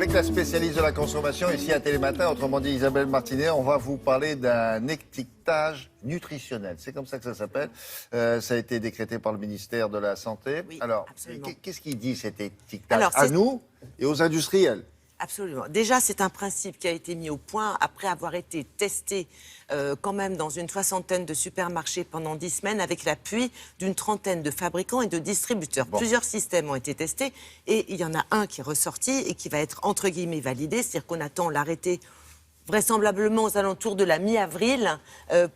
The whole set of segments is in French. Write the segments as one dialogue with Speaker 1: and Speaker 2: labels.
Speaker 1: Avec la spécialiste de la consommation ici à Télématin, autrement dit Isabelle Martinet, on va vous parler d'un étiquetage nutritionnel. C'est comme ça que ça s'appelle. Ça a été décrété par le ministère de la Santé.
Speaker 2: Oui,
Speaker 1: alors,
Speaker 2: absolument.
Speaker 1: qu'est-ce qu'il dit cet étiquetage à nous et aux industriels?
Speaker 2: Absolument. Déjà, c'est un principe qui a été mis au point après avoir été testé quand même dans une 60aine de supermarchés pendant 10 semaines avec l'appui d'une 30aine de fabricants et de distributeurs. Bon. Plusieurs systèmes ont été testés et il y en a un qui est ressorti et qui va être entre guillemets validé, c'est-à-dire qu'on attend l'arrêté vraisemblablement aux alentours de la mi-avril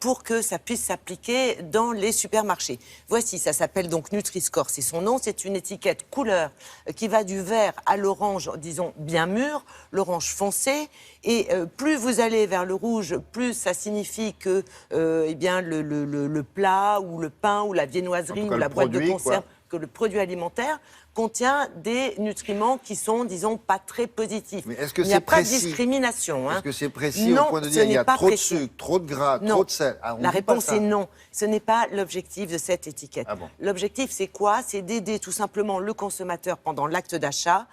Speaker 2: pour que ça puisse s'appliquer dans les supermarchés. Voici, ça s'appelle donc Nutri-Score, c'est son nom. C'est une étiquette couleur qui va du vert à l'orange, disons bien mûr, l'orange foncé. Et plus vous allez vers le rouge, plus ça signifie que eh bien, le plat ou le pain ou la viennoiserie ou la boîte de conserve, que le produit alimentaire contient des nutriments qui sont, disons, pas très positifs.
Speaker 1: Mais est-ce que
Speaker 2: il n'y a pas de discrimination.
Speaker 1: Est-ce que c'est précis
Speaker 2: non,
Speaker 1: au point de dire qu'il y a trop
Speaker 2: précis.
Speaker 1: de sucre, trop de gras,
Speaker 2: non.
Speaker 1: trop de sel?
Speaker 2: La réponse est non. Ce n'est pas l'objectif de cette étiquette.
Speaker 1: Ah bon.
Speaker 2: L'objectif, c'est quoi? C'est d'aider tout simplement le consommateur pendant l'acte d'achat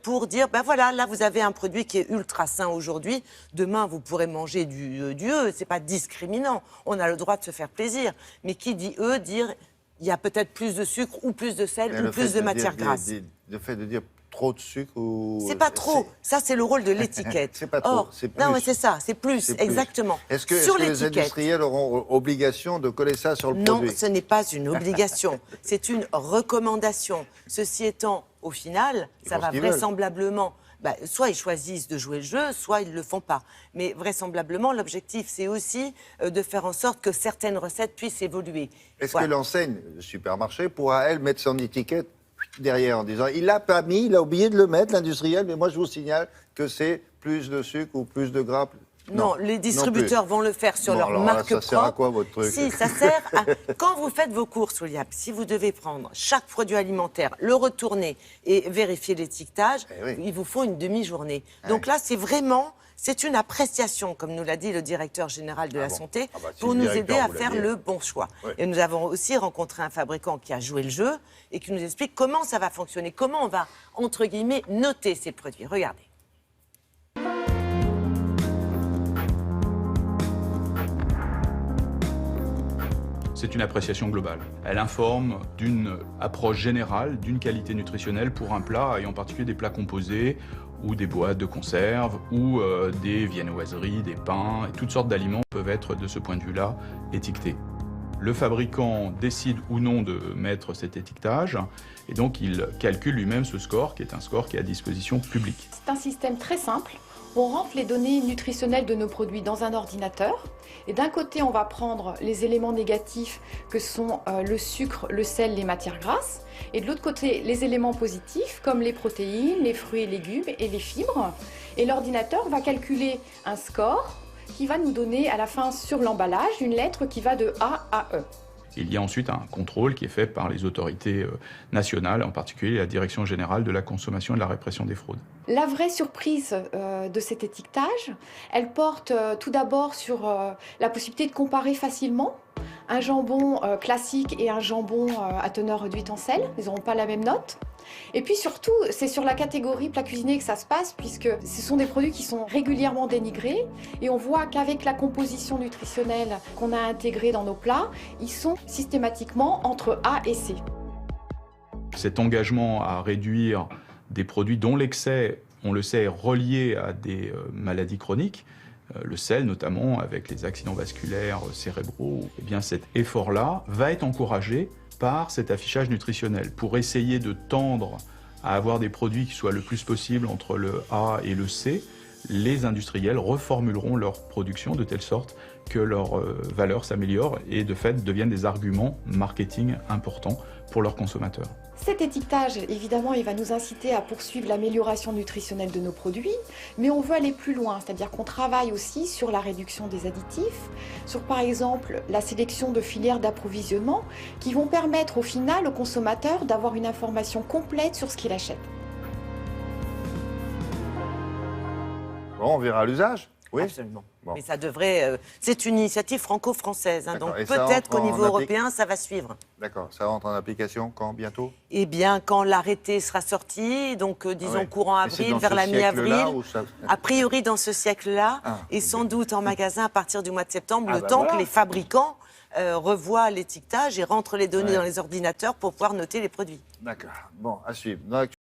Speaker 2: pour dire, ben voilà, là, vous avez un produit qui est ultra sain aujourd'hui. Demain, vous pourrez manger du œuf. Ce n'est pas discriminant. On a le droit de se faire plaisir. Mais qui dit œuf, dire... il y a peut-être plus de sucre ou plus de sel ou plus de matière grasse.
Speaker 1: Le fait de dire trop de sucre ou...
Speaker 2: C'est pas trop. Ça, c'est le rôle de l'étiquette.
Speaker 1: C'est pas trop, c'est plus.
Speaker 2: Non, mais c'est ça, c'est plus, exactement.
Speaker 1: Est-ce que les industriels auront obligation de coller ça sur le produit?
Speaker 2: Non, ce n'est pas une obligation. C'est une recommandation. Ceci étant, au final, ça va vraisemblablement... soit ils choisissent de jouer le jeu, soit ils ne le font pas. Mais vraisemblablement, l'objectif, c'est aussi de faire en sorte que certaines recettes puissent évoluer.
Speaker 1: Est-ce que l'enseigne, le supermarché, pourra, elle, mettre son étiquette derrière en disant « il l'a pas mis, il a oublié de le mettre, l'industriel, mais moi je vous signale que c'est plus de sucre ou plus de gras ».
Speaker 2: Non, les distributeurs vont le faire sur leur marque propre.
Speaker 1: Ça sert à quoi, votre truc?
Speaker 2: Si, ça sert à... Quand vous faites vos courses, William, si vous devez prendre chaque produit alimentaire, le retourner et vérifier l'étiquetage, il vous faut une demi-journée. Donc là, c'est vraiment... c'est une appréciation, comme nous l'a dit le directeur général de la Santé, pour nous aider à faire le bon choix. Et nous avons aussi rencontré un fabricant qui a joué le jeu et qui nous explique comment ça va fonctionner, comment on va, entre guillemets, noter ces produits. Regardez.
Speaker 3: C'est une appréciation globale. Elle informe d'une approche générale, d'une qualité nutritionnelle pour un plat, et en particulier des plats composés, ou des boîtes de conserve, ou des viennoiseries, des pains, et toutes sortes d'aliments peuvent être, de ce point de vue-là, étiquetés. Le fabricant décide ou non de mettre cet étiquetage, et donc il calcule lui-même ce score, qui est un score qui est à disposition publique.
Speaker 4: C'est un système très simple. On rentre les données nutritionnelles de nos produits dans un ordinateur. Et d'un côté, on va prendre les éléments négatifs que sont le sucre, le sel, les matières grasses. Et de l'autre côté, les éléments positifs comme les protéines, les fruits et légumes et les fibres. Et l'ordinateur va calculer un score qui va nous donner à la fin sur l'emballage une lettre qui va de A à E.
Speaker 3: Il y a ensuite un contrôle qui est fait par les autorités nationales, en particulier la Direction générale de la consommation et de la répression des fraudes.
Speaker 4: La vraie surprise de cet étiquetage, elle porte tout d'abord sur la possibilité de comparer facilement un jambon classique et un jambon à teneur réduite en sel. Ils n'auront pas la même note. Et puis surtout, c'est sur la catégorie plat cuisiné que ça se passe, puisque ce sont des produits qui sont régulièrement dénigrés. Et on voit qu'avec la composition nutritionnelle qu'on a intégrée dans nos plats, ils sont systématiquement entre A et C.
Speaker 3: Cet engagement à réduire des produits dont l'excès, on le sait, est relié à des maladies chroniques, le sel notamment avec les accidents vasculaires cérébraux, eh bien cet effort-là va être encouragé par cet affichage nutritionnel pour essayer de tendre à avoir des produits qui soient le plus possible entre le A et le C. Les industriels reformuleront leur production de telle sorte que leur valeur s'améliore et de fait deviennent des arguments marketing importants pour leurs consommateurs.
Speaker 4: Cet étiquetage, évidemment, il va nous inciter à poursuivre l'amélioration nutritionnelle de nos produits, mais on veut aller plus loin, c'est-à-dire qu'on travaille aussi sur la réduction des additifs, sur par exemple la sélection de filières d'approvisionnement qui vont permettre au final au consommateur d'avoir une information complète sur ce qu'il achète.
Speaker 1: Bon, on verra l'usage. Oui.
Speaker 2: Absolument.
Speaker 1: Bon.
Speaker 2: Mais ça devrait. C'est une initiative franco-française. Hein, donc
Speaker 1: D'accord. Et ça
Speaker 2: peut-être
Speaker 1: entre
Speaker 2: qu'au
Speaker 1: en
Speaker 2: niveau européen, ça va suivre.
Speaker 1: D'accord. Ça rentre en application quand, bientôt?
Speaker 2: Eh bien, quand l'arrêté sera sorti, donc disons
Speaker 1: ouais.
Speaker 2: courant
Speaker 1: Mais c'est
Speaker 2: avril,
Speaker 1: dans
Speaker 2: vers
Speaker 1: ce
Speaker 2: la
Speaker 1: siècle-là
Speaker 2: mi-avril.
Speaker 1: ou ça-
Speaker 2: A priori dans ce siècle-là,
Speaker 1: Ah,
Speaker 2: et
Speaker 1: ok.
Speaker 2: sans doute en magasin à partir du mois de septembre,
Speaker 1: Ah,
Speaker 2: le
Speaker 1: bah
Speaker 2: temps
Speaker 1: voilà.
Speaker 2: que les fabricants revoient l'étiquetage et rentrent les données
Speaker 1: Ouais.
Speaker 2: dans les ordinateurs pour pouvoir noter les produits.
Speaker 1: D'accord. Bon, à suivre. Dans